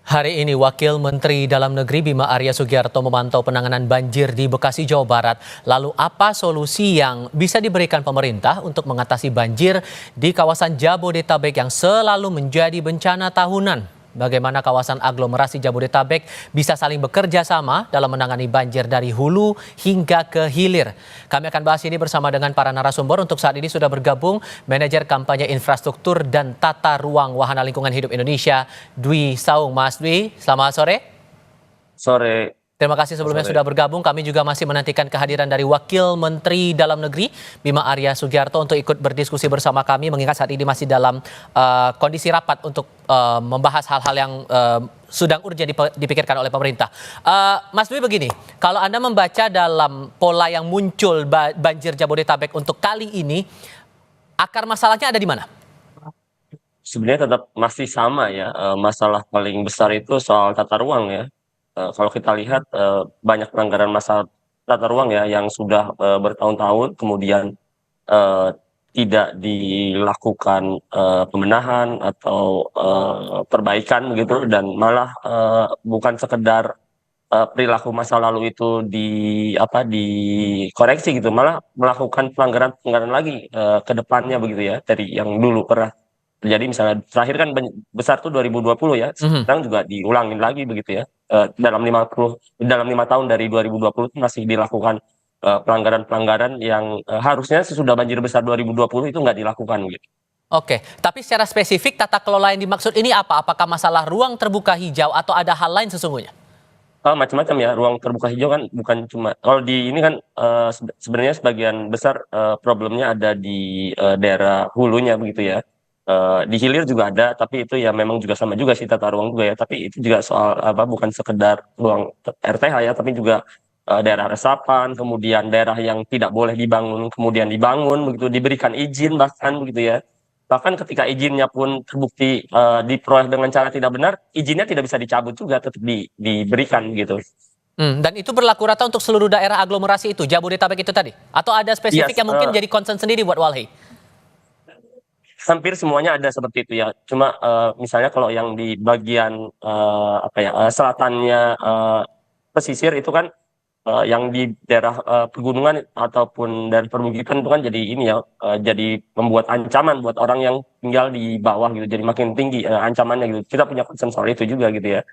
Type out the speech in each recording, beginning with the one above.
Hari ini Wakil Menteri Dalam Negeri Bima Arya Sugiarto memantau penanganan banjir di Bekasi, Jawa Barat. Lalu apa solusi yang bisa diberikan pemerintah untuk mengatasi banjir di kawasan Jabodetabek yang selalu menjadi bencana tahunan? Bagaimana kawasan aglomerasi Jabodetabek bisa saling bekerja sama dalam menangani banjir dari hulu hingga ke hilir? Kami akan bahas ini bersama dengan para narasumber. Untuk saat ini sudah bergabung Manajer Kampanye Infrastruktur dan Tata Ruang Wahana Lingkungan Hidup Indonesia, Dwi Saung. Mas Dwi, selamat sore. Sore. Terima kasih sebelumnya sudah bergabung. Kami juga masih menantikan kehadiran dari Wakil Menteri Dalam Negeri Bima Arya Sugiarto untuk ikut berdiskusi bersama kami, mengingat saat ini masih dalam kondisi rapat untuk membahas hal-hal yang sedang urgent dipikirkan oleh pemerintah. Mas Dwi, begini, kalau Anda membaca dalam pola yang muncul banjir Jabodetabek untuk kali ini, akar masalahnya ada di mana? Sebenarnya tetap masih sama ya, masalah paling besar itu soal tata ruang ya. Kalau kita lihat, banyak pelanggaran masalah tata ruang ya yang sudah, bertahun-tahun kemudian, eee, tidak dilakukan, pembenahan atau, perbaikan begitu, dan malah, bukan sekedar, perilaku masa lalu itu dikoreksi gitu, malah melakukan pelanggaran-pelanggaran lagi, ke depannya begitu ya, dari yang dulu pernah terjadi. Misalnya terakhir kan besar tuh 2020 ya, sekarang juga diulangin lagi begitu ya. Dalam 5 tahun dari 2020 itu masih dilakukan, pelanggaran-pelanggaran yang, harusnya sesudah banjir besar 2020 itu nggak dilakukan gitu. Oke, tapi secara spesifik tata kelola yang dimaksud ini apa? Apakah masalah ruang terbuka hijau atau ada hal lain sesungguhnya? Macam-macam ya, ruang terbuka hijau kan bukan cuma kalau di ini kan, sebenarnya sebagian besar, problemnya ada di, daerah hulunya begitu ya. Di hilir juga ada, tapi itu ya memang juga sama juga sih tata ruang juga ya, tapi itu juga soal apa, bukan sekedar ruang RTH ya, tapi juga, daerah resapan, kemudian daerah yang tidak boleh dibangun, kemudian dibangun begitu, diberikan izin bahkan begitu ya. Bahkan ketika izinnya pun terbukti, diperoleh dengan cara tidak benar, izinnya tidak bisa dicabut juga, tetap diberikan gitu. Dan itu berlaku rata untuk seluruh daerah aglomerasi itu, Jabodetabek itu tadi? Atau ada Iya, spesifik yang mungkin jadi concern sendiri buat Walhi? hampir semuanya ada seperti itu ya. Cuma, misalnya kalau yang di bagian, apa ya, selatannya, pesisir itu kan, yang di daerah, pegunungan ataupun dari perbukitan itu kan jadi ini ya, jadi membuat ancaman buat orang yang tinggal di bawah gitu, jadi makin tinggi, ancamannya gitu. Kita punya concern soal itu juga gitu ya.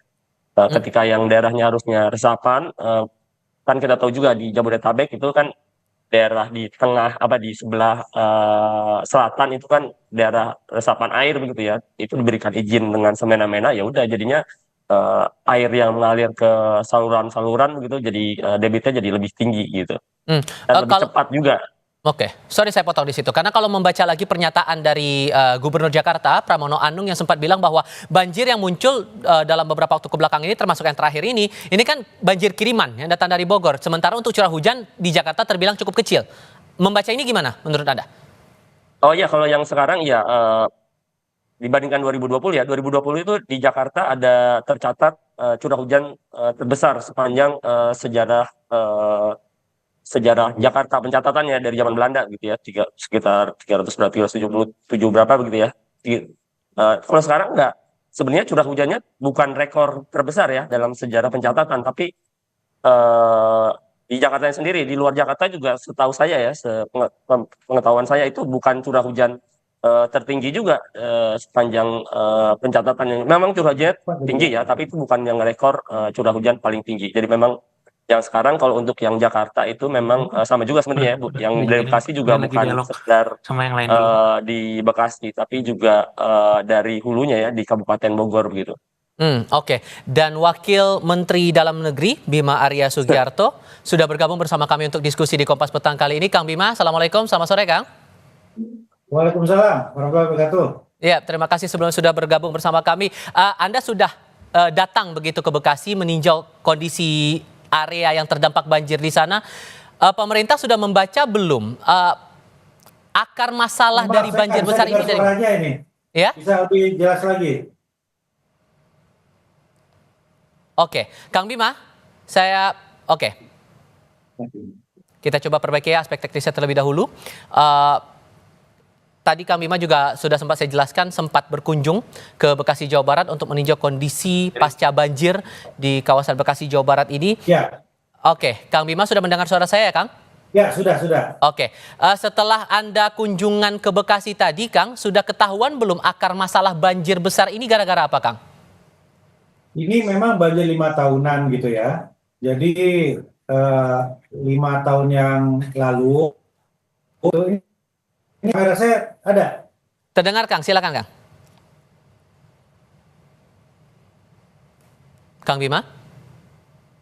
Hmm, Ketika yang daerahnya harusnya resapan, kan kita tahu juga di Jabodetabek itu kan daerah di tengah apa, di sebelah, selatan itu kan daerah resapan air begitu ya, itu diberikan izin dengan semena-mena, ya udah jadinya, air yang mengalir ke saluran-saluran begitu jadi, debitnya jadi lebih tinggi gitu, hmm. dan lebih Kalau cepat juga. Oke, sorry saya potong di situ. Karena kalau membaca lagi pernyataan dari Gubernur Jakarta, Pramono Anung yang sempat bilang bahwa banjir yang muncul dalam beberapa waktu kebelakang ini, termasuk yang terakhir ini kan banjir kiriman yang datang dari Bogor. Sementara untuk curah hujan di Jakarta terbilang cukup kecil. Membaca ini gimana menurut Anda? Oh iya, kalau yang sekarang ya, dibandingkan 2020 ya, 2020 itu di Jakarta ada tercatat, curah hujan, terbesar sepanjang, sejarah Jakarta, pencatatannya dari zaman Belanda gitu ya, sekitar 300 berapa, 377 berapa begitu ya. Kalau sekarang enggak, sebenarnya curah hujannya bukan rekor terbesar ya dalam sejarah pencatatan, tapi, eee, di Jakartanya sendiri, di luar Jakarta juga setahu saya ya, sepengetahuan saya itu bukan curah hujan, tertinggi juga, sepanjang, pencatatan yang memang curah hujannya tinggi ya, tapi itu bukan yang rekor, curah hujan paling tinggi. Jadi memang yang sekarang kalau untuk yang Jakarta itu memang, sama juga sebenarnya ya, yang dari Bekasi juga bukan sekedar, sama yang lain dulu. di Bekasi, tapi juga, dari hulunya ya, di Kabupaten Bogor begitu. Oke. Dan Wakil Menteri Dalam Negeri Bima Arya Sugiarto sudah bergabung bersama kami untuk diskusi di Kompas Petang kali ini. Kang Bima, assalamualaikum, selamat sore Kang. Waalaikumsalam warahmatullahi wabarakatuh. Ya, terima kasih sebelum sudah bergabung bersama kami. Anda sudah datang begitu ke Bekasi meninjau kondisi area yang terdampak banjir di sana. Pemerintah sudah membaca belum akar masalah dari Saya banjir nggak bisa besar dengar ini dari suaranya ini. ya? Bisa lebih jelas lagi. Oke, Kang Bima, oke. Kita coba perbaiki aspek teknisnya terlebih dahulu. tadi Kang Bima juga sudah sempat saya jelaskan, sempat berkunjung ke Bekasi, Jawa Barat untuk meninjau kondisi pasca banjir di kawasan Bekasi, Jawa Barat ini. Ya, Oke, Kang Bima sudah mendengar suara saya ya, Kang? ya sudah. Oke, setelah Anda kunjungan ke Bekasi tadi, Kang, sudah ketahuan belum akar masalah banjir besar ini gara-gara apa, Kang? Ini memang banjir 5 tahunan gitu ya. Jadi 5 tahun yang lalu, ini kamera saya ada. Terdengar, Kang? Silakan, Kang. Kang Bima?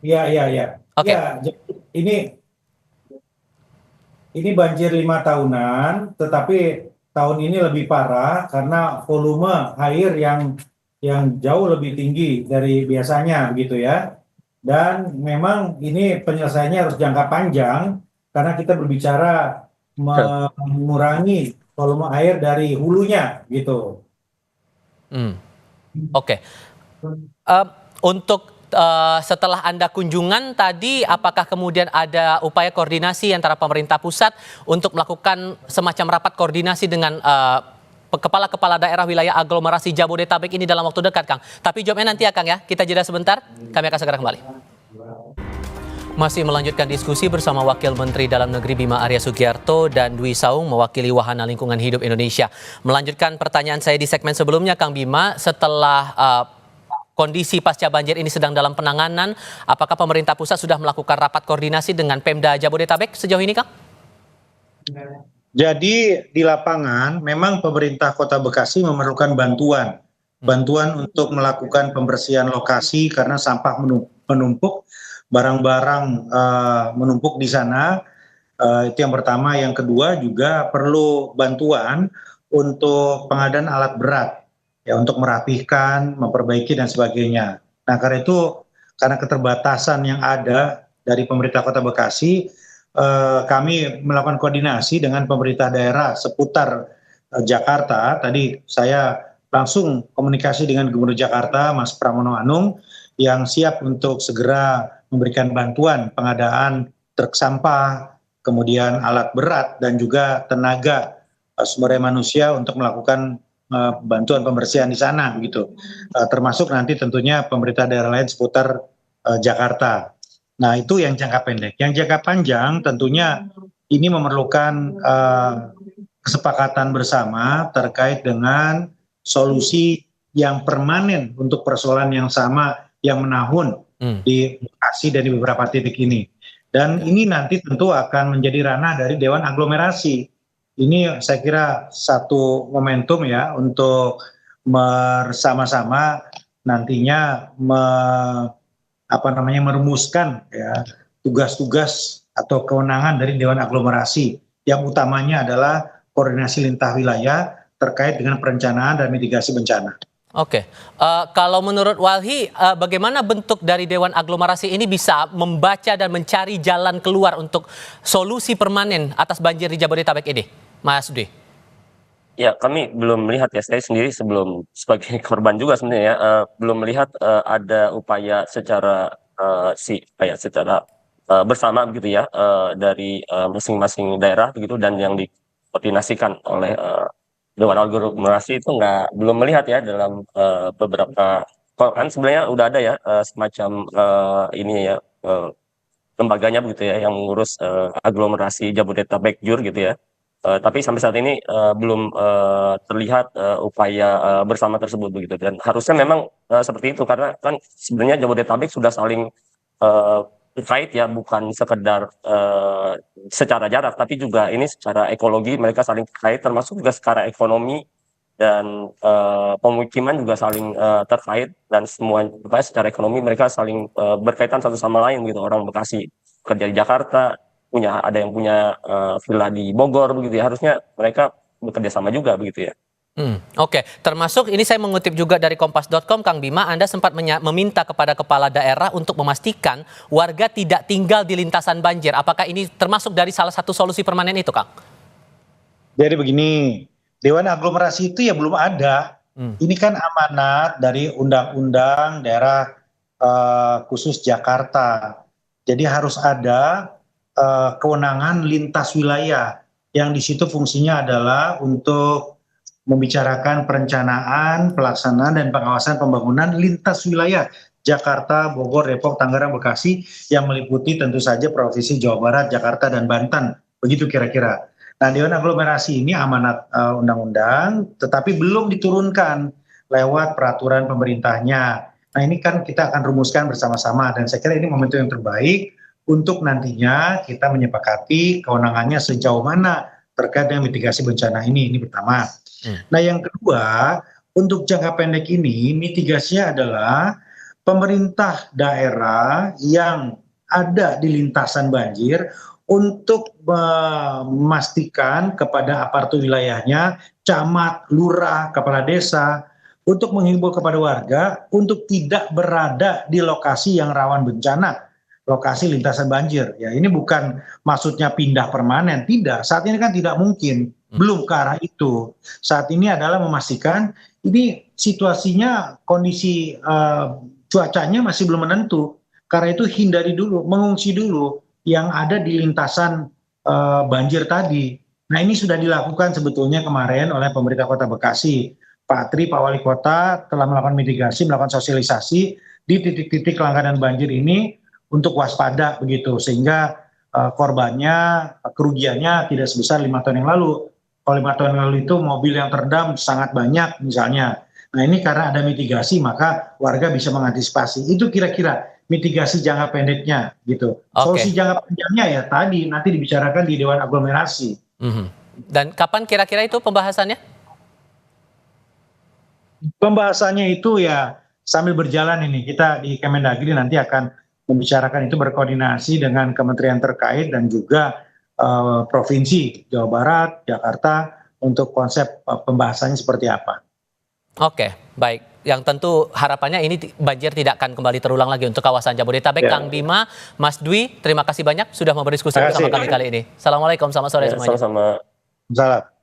Iya. Oke. Ya, jadi ini banjir 5 tahunan, tetapi tahun ini lebih parah karena volume air yang jauh lebih tinggi dari biasanya begitu ya. Dan memang ini penyelesaiannya harus jangka panjang karena kita berbicara mengurangi volume air dari hulunya gitu. Oke. Untuk setelah Anda kunjungan tadi, apakah kemudian ada upaya koordinasi antara pemerintah pusat untuk melakukan semacam rapat koordinasi dengan kepala-kepala daerah wilayah aglomerasi Jabodetabek ini dalam waktu dekat, Kang? Tapi jawabnya nanti ya, Kang ya. Kita jeda sebentar, kami akan segera kembali. Masih melanjutkan diskusi bersama Wakil Menteri Dalam Negeri Bima Arya Sugiarto dan Dwi Saung mewakili Wahana Lingkungan Hidup Indonesia. Melanjutkan pertanyaan saya di segmen sebelumnya, Kang Bima, setelah kondisi pasca banjir ini sedang dalam penanganan, apakah pemerintah pusat sudah melakukan rapat koordinasi dengan Pemda Jabodetabek sejauh ini, Kang? Jadi di lapangan memang pemerintah Kota Bekasi memerlukan bantuan untuk melakukan pembersihan lokasi karena sampah menumpuk, barang-barang menumpuk di sana. Itu yang pertama. Yang kedua juga perlu bantuan untuk pengadaan alat berat ya, untuk merapihkan, memperbaiki dan sebagainya. Nah, karena keterbatasan yang ada dari pemerintah Kota Bekasi, kami melakukan koordinasi dengan pemerintah daerah seputar Jakarta. Tadi saya langsung komunikasi dengan Gubernur Jakarta, Mas Pramono Anung, yang siap untuk segera memberikan bantuan pengadaan truk sampah, kemudian alat berat dan juga tenaga sumber daya manusia untuk melakukan bantuan pembersihan di sana gitu. Termasuk nanti tentunya pemerintah daerah lain seputar Jakarta. Nah, itu yang jangka pendek. Yang jangka panjang tentunya ini memerlukan kesepakatan bersama terkait dengan solusi yang permanen untuk persoalan yang sama yang menahun di Bekasi dan di beberapa titik ini. Dan ini nanti tentu akan menjadi ranah dari Dewan Aglomerasi. Ini saya kira satu momentum ya untuk bersama-sama nantinya merumuskan ya tugas-tugas atau kewenangan dari Dewan Aglomerasi yang utamanya adalah koordinasi lintas wilayah terkait dengan perencanaan dan mitigasi bencana. Oke, kalau menurut Walhi, bagaimana bentuk dari Dewan Aglomerasi ini bisa membaca dan mencari jalan keluar untuk solusi permanen atas banjir di Jabodetabek ini, Mas Dwi? Ya, kami belum melihat ya, saya sendiri sebelum sebagai korban juga sebenarnya belum melihat ada upaya secara bersama begitu ya dari masing-masing daerah begitu dan yang dikoordinasikan oleh Dewan Aglomerasi itu belum melihat ya dalam beberapa kan sebenarnya udah ada ya semacam ini ya lembaganya begitu ya yang mengurus aglomerasi Jabodetabek JUR gitu ya. Tapi sampai saat ini belum terlihat upaya bersama tersebut begitu dan harusnya memang seperti itu karena kan sebenarnya Jabodetabek sudah saling terkait ya, bukan sekedar secara jarak tapi juga ini secara ekologi mereka saling terkait, termasuk juga secara ekonomi dan pemukiman juga saling terkait dan semua secara ekonomi mereka saling berkaitan satu sama lain gitu. Orang Bekasi kerja di Jakarta, ada yang punya villa di Bogor begitu ya, harusnya mereka bekerja sama juga begitu ya. Oke, termasuk ini saya mengutip juga dari Kompas.com, Kang Bima, Anda sempat meminta kepada kepala daerah untuk memastikan warga tidak tinggal di lintasan banjir. Apakah ini termasuk dari salah satu solusi permanen itu, Kang? Jadi begini, Dewan Aglomerasi itu ya belum ada. Ini kan amanat dari Undang-Undang Daerah Khusus Jakarta. Jadi harus ada kewenangan lintas wilayah. yang di situ fungsinya adalah untuk membicarakan perencanaan, pelaksanaan, dan pengawasan pembangunan lintas wilayah Jakarta, Bogor, Depok, Tangerang, Bekasi yang meliputi tentu saja Provinsi Jawa Barat, Jakarta, dan Banten. Begitu kira-kira. Nah, Dewan Aglomerasi ini amanat undang-undang, tetapi belum diturunkan lewat peraturan pemerintahnya. Nah, ini kan kita akan rumuskan bersama-sama, dan saya kira ini momentum yang terbaik untuk nantinya kita menyepakati kewenangannya sejauh mana terkait dengan mitigasi bencana ini pertama. Nah, yang kedua, untuk jangka pendek ini mitigasinya adalah pemerintah daerah yang ada di lintasan banjir untuk memastikan kepada aparatur wilayahnya, camat, lurah, kepala desa, untuk menghimbau kepada warga untuk tidak berada di lokasi yang rawan bencana, lokasi lintasan banjir. Ya, ini bukan maksudnya pindah permanen, tidak. Saat ini kan tidak mungkin, belum ke arah itu. Saat ini adalah memastikan ini situasinya, kondisi cuacanya masih belum menentu. Karena itu hindari dulu, mengungsi dulu yang ada di lintasan banjir tadi. Nah, ini sudah dilakukan sebetulnya kemarin oleh pemerintah Kota Bekasi. Pak Tri, Pak Wali Kota telah melakukan mitigasi, melakukan sosialisasi di titik-titik langganan banjir ini untuk waspada begitu, sehingga korbannya, kerugiannya tidak sebesar 5 tahun yang lalu. Kalau 5 tahun yang lalu itu mobil yang terendam sangat banyak misalnya. Nah, ini karena ada mitigasi maka warga bisa mengantisipasi. Itu kira-kira mitigasi jangka pendeknya gitu. Solusi jangka panjangnya ya tadi nanti dibicarakan di Dewan Aglomerasi. Dan kapan kira-kira itu pembahasannya? Pembahasannya itu ya sambil berjalan ini. Kita di Kemendagri nanti akan membicarakan itu, berkoordinasi dengan kementerian terkait dan juga provinsi Jawa Barat, Jakarta untuk konsep pembahasannya seperti apa. Oke, baik. Yang tentu harapannya ini banjir tidak akan kembali terulang lagi untuk kawasan Jabodetabek. Kang Bima, Mas Dwi, terima kasih banyak sudah mau berdiskusi bersama kami kali ini. Assalamualaikum, selamat sore semuanya. Sama-sama. Salam.